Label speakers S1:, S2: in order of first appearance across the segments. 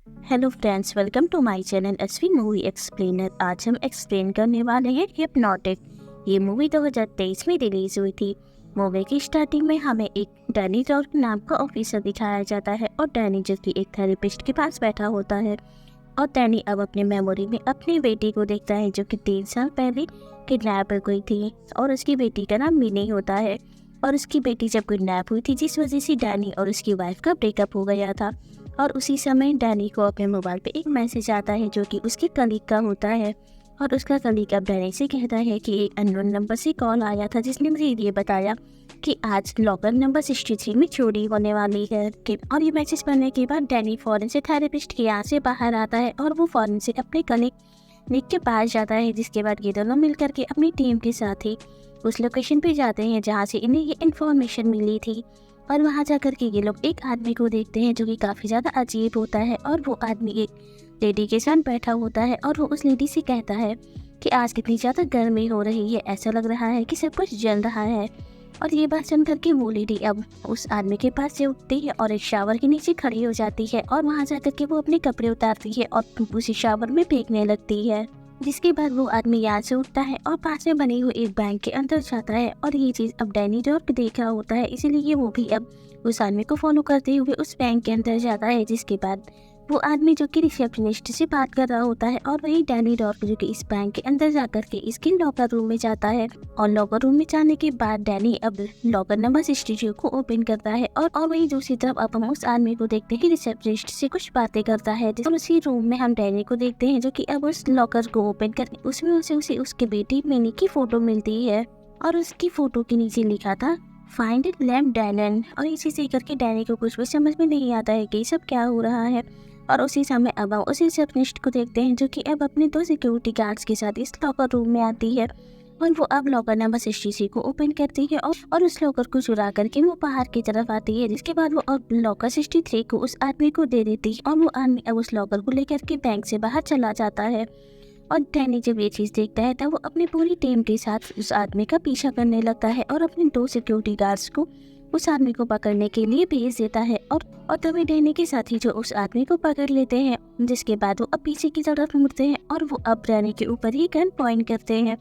S1: Hello friends, welcome to my channel SV movie explainer. आज हम explain करने वाले हैं हिप्नोटिक। ये मूवी 2023 में रिलीज हुई थी। मूवी की स्टार्टिंग में हमें एक डैनी रॉक नाम का ऑफिसर दिखाया जाता है और डैनी जो कि एक थेरेपिस्ट के पास बैठा होता है। और डैनी अब अपने मेमोरी में अपनी बेटी को देखता है जो कि 3 साल पहले किडनैप हो गई थी और उसकी बेटी का नाम मिनी होता है। और उसकी बेटी जब किडनैप हुई थी जिस वजह से डैनी और उसकी वाइफ का ब्रेकअप हो गया था। और उसी समय डैनी को अपने मोबाइल पे एक मैसेज आता है जो कि उसके कलीग का होता है। और उसका कलीग अब डैनी से कहता है कि एक अननोन नंबर से कॉल आया था जिसने मुझे ये बताया कि आज लॉकर नंबर 63 में चोरी होने वाली है। और ये मैसेज पढ़ने के बाद डैनी फौरन से थेरेपिस्ट के यहाँ से बाहर आता है और वो फौरन से अपने कलीग निक के पास जाता है। जिसके बाद ये दोनों मिलकर के अपनी टीम के साथ ही उस लोकेशन पे जाते हैं जहाँ से इन्हें ये इन्फॉर्मेशन मिली थी। और वहाँ जाकर के ये लोग एक आदमी को देखते हैं जो कि काफ़ी ज़्यादा अजीब होता है। और वो आदमी एक लेडी के साथ बैठा होता है और वो उस लेडी से कहता है कि आज कितनी ज़्यादा गर्मी हो रही है, ऐसा लग रहा है कि सब कुछ जल रहा है। और ये बात सुन करके वो लेडी अब उस आदमी के पास से उठती है और एक शावर के नीचे खड़ी हो जाती है और वहाँ जाकर के वो अपने कपड़े उतारती है और उसी शावर में फेंकने लगती है। जिसके बाद वो आदमी यहाँ से उठता है और पास में बने हुए एक बैंक के अंदर जाता है। और ये चीज़ अब डैनी डॉर्क देख रहा होता है, इसीलिए वो भी अब उस आदमी को फॉलो करते हुए उस बैंक के अंदर जाता है। जिसके बाद वो आदमी जो कि रिसेप्शनिस्ट से बात कर रहा होता है और वही डैनी डॉर्क जो कि इस बैंक के अंदर जाकर के इसके लॉकर रूम में जाता है। और लॉकर रूम में जाने के बाद डैनी अब लॉकर नंबर 62 को ओपन करता है और वही दूसरी तरफ अब हम उस आदमी को देखते हैं रिसेप्शनिस्ट से कुछ बातें करता है। और उसी रूम में हम डैनी को देखते हैं जो कि अब उस लॉकर को ओपन करके उसमें उसे उसके बेटी मिनी की फोटो मिलती है। और उसकी फोटो के नीचे लिखा था फाइंड लैम्प डैलन। और इसी से करके डैनी को कुछ भी समझ में नहीं आता है कि सब क्या हो रहा है। और उसी समय अब हम उसी रिसेप्शनिस्ट को देखते हैं जो कि अब अपने 2 सिक्योरिटी गार्ड्स के साथ इस लॉकर रूम में आती है। और वो अब लॉकर नंबर 63 को ओपन करती है और उस लॉकर को चुरा करके वो बाहर की तरफ आती है। जिसके बाद वो अब लॉकर 63 को उस आदमी को दे देती है और वो आदमी अब उस लॉकर को लेकर के बैंक से बाहर चला जाता है। और डैनी जब ये चीज़ देखता है तब वो अपनी पूरी टीम के साथ उस आदमी का पीछा करने लगता है और अपने 2 सिक्योरिटी गार्ड्स को उस आदमी को पकड़ने के लिए भेज देता है। और तभी डैनी के साथी जो उस आदमी को पकड़ लेते हैं। जिसके बाद वो अब पीछे की तरफ मुड़ते हैं और वो अब डैनी के ऊपर ही गन पॉइंट करते हैं।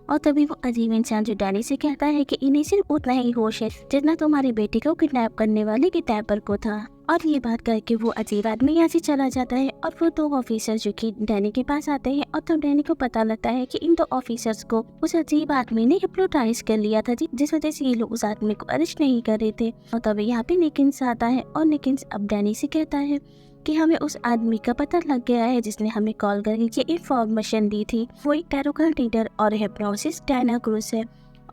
S1: और तभी वो अजीब इंसान जो डैनी से कहता है कि इन्हें सिर्फ उतना ही होश है जितना तुम्हारी बेटी को किडनैप करने वाले किडनैपर को था। और ये बात करके वो अजीब आदमी यहाँ से चला जाता है और वो 2 ऑफिसर जो कि डैनी के पास आते हैं। और तब डैनी को पता लगता है कि इन 2 ऑफिसर्स को उस अजीब आदमी ने हिप्नोटाइज कर लिया था जिस वजह से ये लोग उस आदमी को अरेस्ट नहीं कर रहे थे। और तभी यहाँ पे निकिन्स आता है और निकिन्स अब डैनी से कहता है कि हमें उस आदमी का पता लग गया है जिसने हमें कॉल करके इन्फॉर्मेशन दी थी। वो एक टैरोकल रीडर और हिप्नोसिस डायना क्रूज है।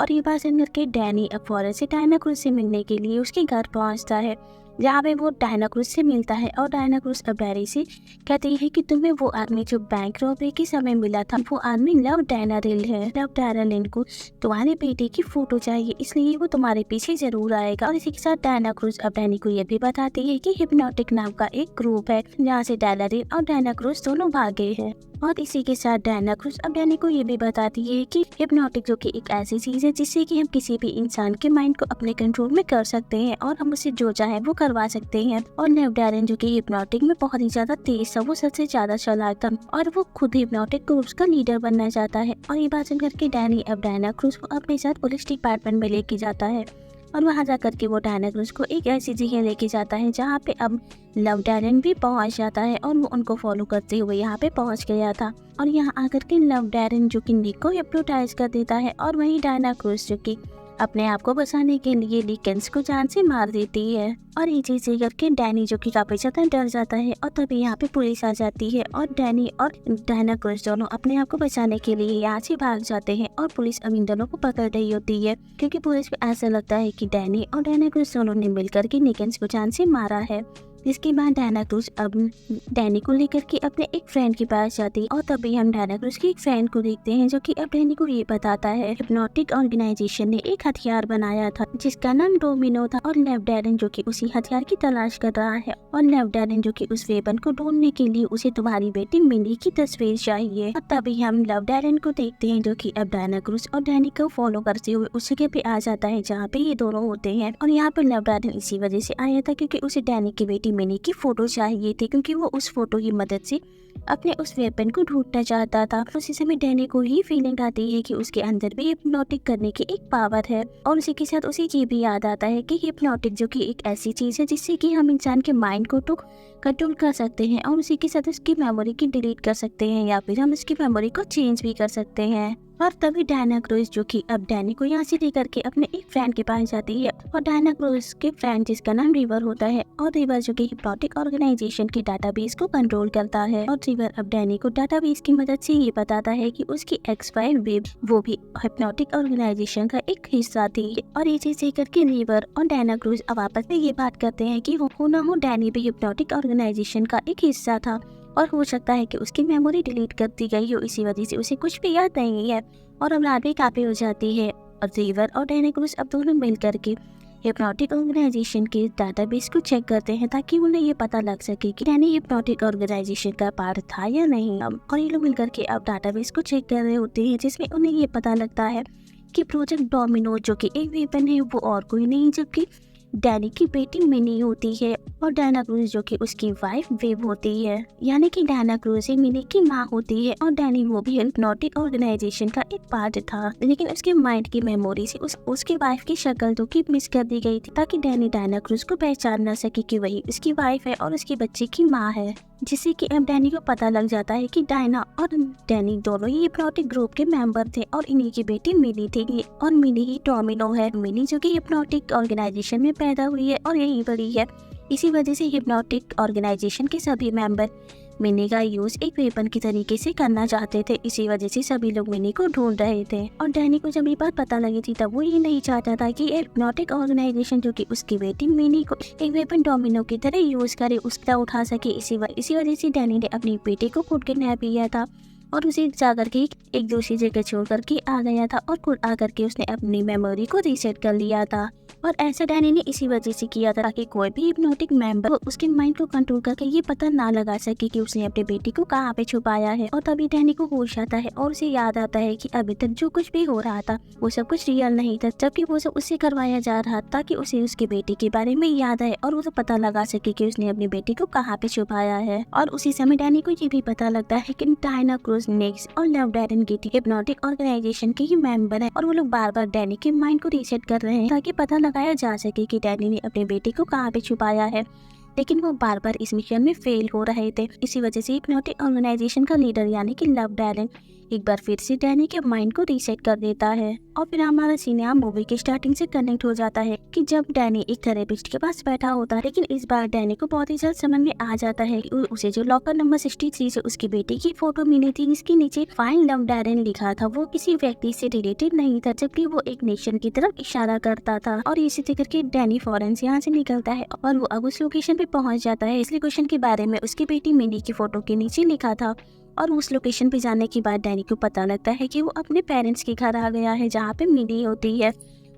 S1: और ये बात सुन करके डैनी अब फौरन से डायना क्रूज से मिलने के लिए उसके घर पहुंचता है जहाँ पे वो डायना क्रूज से मिलता है। और डायना क्रूज अब डैनी से कहती है कि तुम्हें वो आदमी जो बैंक रॉबरी के समय मिला था वो आदमी लव डैनारिल है। लव डैनारिल को तुम्हारी बेटी की फोटो चाहिए, इसलिए वो तुम्हारे पीछे जरूर आएगा। और इसी के साथ डायना क्रूज अब डैनी को ये भी बताती है कि हिप्नोटिक नाम का एक ग्रुप है जहाँ से डैनारिल और डायना क्रूज दोनों भागे हैं। और इसी के साथ डायना क्रूज अब डैनी को ये भी बताती है कि हिप्नोटिक जो कि एक ऐसी चीज है जिससे कि हम किसी भी इंसान के माइंड को अपने कंट्रोल में कर सकते हैं और हम उसे जो चाहे वो करवा सकते हैं। और नेव डैरन जो कि हिप्नोटिक में बहुत ही ज्यादा तेज था, वो सबसे ज्यादा चालाक था और वो खुद हिप्नोटिक ग्रुप्स का लीडर बनना चाहता है। और ये बात सुन करके डैनी अब डायना क्रूज को अपने साथ पुलिस डिपार्टमेंट में लेके जाता है। और वहाँ जाकर के वो डायना क्रूज को एक ऐसी जगह लेके जाता है जहाँ पे अब लव डैरन भी पहुँच जाता है और वो उनको फॉलो करते हुए यहाँ पे पहुँच गया था। और यहाँ आकर के लव डैरन जो कि निक को हिप्नोटाइज कर देता है और वहीं डायना क्रूज जो कि अपने आप को बचाने के लिए निकिन्स को जान से मार देती है। और ये चीजें करके डैनी जो कि काफी ज्यादा डर जाता है। और तभी यहाँ पे पुलिस आ जाती है और डैनी और डायना क्रूज दोनों अपने आप को बचाने के लिए यहाँ से भाग जाते हैं। और पुलिस अब इन दोनों को पकड़ रही होती है क्योंकि पुलिस को ऐसा लगता है कि डैनी और डायना क्रूज दोनों ने मिलकर के निकिन्स को जान से मारा है। जिसके बाद डायना क्रूज अब डैनी को लेकर के अपने एक फ्रेंड के पास जाती है। और तभी हम डायना क्रूज की एक फ्रेंड को देखते हैं जो कि अब डैनी को ये बताता है हिप्नोटिक ऑर्गेनाइजेशन ने एक हथियार बनाया था जिसका नाम डोमिनो था। और लेव डैरन जो कि उसी हथियार की तलाश कर रहा है और लेव डैरन जो कि उस वेपन को ढूंढने के लिए उसे तुम्हारी बेटी मिनी की तस्वीर चाहिए। और तभी हम लेव डैरन को देखते हैं जो कि अब डायना क्रूज और डैनी को फॉलो करते हुए उस जगह पे आ जाता है जहाँ पे ये दोनों होते हैं। और यहाँ पे लेव डैरन इसी वजह से आया था क्योंकि उसे डैनी की बेटी मिनी की फ़ोटो चाहिए थी, क्योंकि वो उस फ़ोटो की मदद से अपने उस वेपन को ढूंढना चाहता था। उसी समय डैनी को ही फीलिंग आती है कि उसके अंदर भी हिप्नोटिक करने की एक पावर है, और उसी के साथ उसे ये भी याद आता है कि हिप्नोटिक जो कि एक ऐसी चीज़ है जिससे कि हम इंसान के माइंड को तो कंट्रोल कर सकते हैं, और उसी के साथ उसकी मेमोरी की डिलीट कर सकते हैं, या फिर हम उसकी मेमोरी को चेंज भी कर सकते हैं। और तभी डायना क्रूज जो कि अब डैनी को यहाँ से लेकर के अपने एक फ्रेंड के पास जाती है, और डायना क्रूज के फ्रेंड जिसका नाम रिवर होता है, और रिवर जो कि हिप्नोटिक ऑर्गेनाइजेशन के डाटाबेस को कंट्रोल करता है। और रिवर अब डैनी को डाटाबेस की मदद से ये बताता है कि उसकी एक्स वाइफ बेब वो भी हिप्नोटिक ऑर्गेनाइजेशन का एक हिस्सा थी। और ये चीज देख करके रिवर और डायना क्रूज अब आपस में ये बात करते हैं कि हो ना हो डैनी भी हिप्नोटिक ऑर्गेनाइजेशन का एक हिस्सा था, और हो सकता है कि उसकी मेमोरी डिलीट कर दी गई हो, इसी वजह से उसे कुछ भी याद नहीं है। और अब रात भी काफी हो जाती है, और रिवर और डैनी क्रूज अब दोनों मिल करके हिप्नोटिक ऑर्गेनाइजेशन के डाटाबेस को चेक करते हैं, ताकि उन्हें ये पता लग सके कि डैनी हिप्नोटिक ऑर्गेनाइजेशन का पार्ट था या नहीं। और ये लोग मिलकर के अब डाटाबेस को चेक कर रहे होते हैं, जिसमें उन्हें ये पता लगता है कि प्रोजेक्ट डोमिनो जो कि एक वेपन है वो और कोई नहीं जबकि डैनी की बेटी मिनी होती है, और डायना क्रूज जो कि उसकी वाइफ वेव होती है। यानी कि डायना क्रूज ही मिनी की माँ होती है, और डैनी वो भी हिप्नोटिक ऑर्गेनाइजेशन का एक पार्ट था, लेकिन उसके माइंड की मेमोरी से उसके वाइफ की शक्ल तो की मिस कर दी गई थी, ताकि डैनी डायना क्रूज को पहचान न सके कि वही उसकी वाइफ है और उसके बच्चे की माँ है। जिससे कि अब डैनी को पता लग जाता है कि डायना और डैनी दोनों ही हिप्नोटिक ग्रुप के मेंबर थे, और इन्हीं की बेटी मिनी थी, और मिनी ही डोमिनो है। मिनी जो कि हिप्नोटिक ऑर्गेनाइजेशन में पैदा हुई है और यही बड़ी है। इसी वजह से हिप्नोटिक ऑर्गेनाइजेशन के सभी मेंबर मिनी का यूज एक वेपन की तरीके से करना चाहते थे। इसी वजह से सभी लोग मिनी को ढूंढ रहे थे, और डैनी को जब ये बात पता लगी थी तब वो ये नहीं चाहता था कि हिप्नोटिक ऑर्गेनाइजेशन जो कि उसकी बेटी मिनी को एक वेपन डोमिनो की तरह यूज करे, उसका उठा सके। इसी वजह से डैनी ने अपनी बेटी को खुद किडनैप किया था, और उसे जाकर के एक दूसरी जगह छोड़ करके आ गया था, और खुद आकर के उसने अपनी मेमोरी को रीसेट कर लिया था। और ऐसा डैनी ने इसी वजह से किया था ताकि कोई भी हिप्नोटिक मेंबर उसके माइंड को कंट्रोल करके ये पता ना लगा सके कि उसने अपने बेटी को कहाँ पे छुपाया है। और तभी डैनी को होश आता है, और उसे याद आता है कि अभी तक जो कुछ भी हो रहा था वो सब कुछ रियल नहीं था, जबकि वो सब उससे करवाया जा रहा था ताकि उसे उसके बेटी के बारे में याद आए, और वो तो पता लगा सके कि उसने अपनी बेटी को कहाँ पे छुपाया है। और उसी समय डैनी को ये भी पता लगता है कि डायना क्रूज नेक्स और लव डैरन की हिप्नोटिक ऑर्गेनाइजेशन के ही मेंबर है, और वो लोग बार बार डैनी के माइंड को रीसेट कर रहे हैं ताकि पता लगाया जा सके कि डैनी ने अपने बेटी को कहाँ पे छुपाया है। लेकिन वो बार बार इस मिशन में फेल हो रहे थे। इसी वजह से हिप्नोटिक ऑर्गेनाइजेशन का लीडर यानी कि लव डैरन एक बार फिर से डैनी के माइंड को रीसेट कर देता है, और फिर हमारा सीन यहाँ मूवी के स्टार्टिंग से कनेक्ट हो जाता है कि जब डैनी एक थेरेपिस्ट के पास बैठा होता है। लेकिन इस बार डैनी को बहुत ही जल्द समझ में आ जाता है कि उसे जो लॉकर नंबर 63 से उसकी बेटी की फोटो मिली थी जिसके नीचे फाइंड लव डैरन लिखा था, वो किसी व्यक्ति से रिलेटेड नहीं था, जबकि वो एक नेशन की तरफ इशारा करता था। और इसी देख के डैनी फौरन से यहाँ से निकलता है, और वो अब उस लोकेशन पे पहुंच जाता है। इस लोकेशन के बारे में उसकी बेटी मिनी की फोटो के नीचे लिखा था, और उस लोकेशन पे जाने के बाद डैनी को पता लगता है कि वो अपने पेरेंट्स के घर आ गया है जहाँ पे मिनी होती है।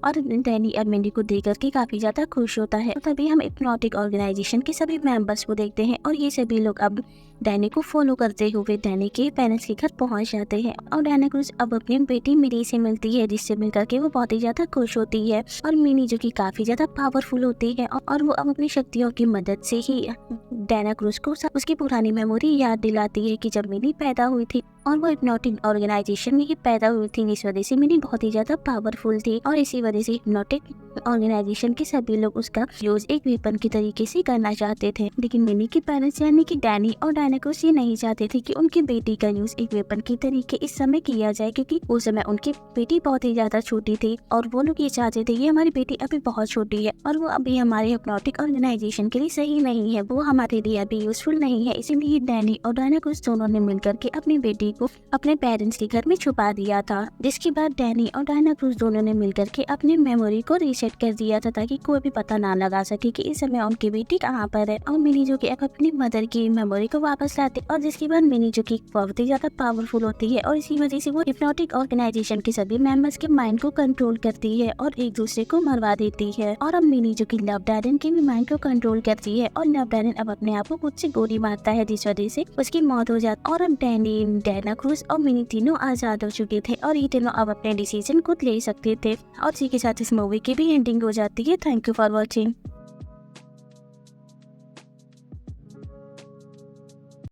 S1: और डैनी अब मिनी को देख करके काफी ज्यादा खुश होता है। तभी हम हिप्नोटिक ऑर्गेनाइजेशन के सभी मेंबर्स को देखते हैं, और ये सभी लोग अब डैनी को फॉलो करते हुए डैनी के पेरेंट्स के घर पहुंच जाते हैं। और डैना क्रूज अब अपनी बेटी मिनी से मिलती है, जिससे मिलकर के वो बहुत ही ज्यादा खुश होती है। और मिनी जो कि काफी ज्यादा पावरफुल होती है, और वो अब अपनी शक्तियों की मदद से ही डैना क्रूज को उसकी पुरानी मेमोरी याद दिलाती है कि जब मिनी पैदा हुई थी और वो हिप्नोटिक ऑर्गेनाइजेशन में ही पैदा हुई थी, इस वजह से मिनी बहुत ही ज्यादा पावरफुल थी, और इसी वजह से हिप्नोटिक ऑर्गेनाइजेशन के सभी लोग उसका यूज एक वेपन की तरीके से करना चाहते थे। लेकिन मिनी के पेरेंट्स यानी कि डैनी और डायना क्रूज ये नहीं चाहते थे कि उनकी बेटी का यूज एक वेपन की तरीके इस समय किया जाए, क्योंकि उस समय उनकी बेटी बहुत ही ज्यादा छोटी थी, और वो लोग ये चाहते थे ये हमारी बेटी अभी बहुत छोटी है और वो अभी हमारे हिप्नोटिक ऑर्गेनाइजेशन के लिए सही नहीं है, वो हमारे लिए अभी यूजफुल नहीं है। इसीलिए डैनी और डायना क्रूज दोनों ने मिलकर के अपनी बेटी को अपने पेरेंट्स के घर में छुपा दिया था, जिसके बाद डैनी और डायना क्रूज दोनों ने मिलकर के अपनी मेमोरी को रीसेट कर दिया था ताकि कोई भी पता ना लगा सके कि इस समय उनकी बेटी कहाँ पर है। और मिनी जो कि अब अपनी मदर की मेमोरी को वापस लाते, और जिसके बाद मिनी जो कि बहुत ही ज्यादा पावरफुल होती है, और इसी वजह से वो हिप्नोटिक ऑर्गेनाइजेशन के सभी मेंबर्स के माइंड को कंट्रोल करती है और एक दूसरे को मरवा देती है। और अब मिनी जो कि लव डैरन के भी माइंड को कंट्रोल करती है, और लव डैरन अब अपने आप को खुद से गोली मारता है, जिस वजह से उसकी मौत हो जाती है। और अब डैनी, डायना क्रूज और मिनी तीनों आजाद हो चुके थे, और ये तीनों अब अपने डिसीजन खुद ले सकते थे। और इसी के साथ इस मूवी की भी एंडिंग हो जाती है। Thank you for watching.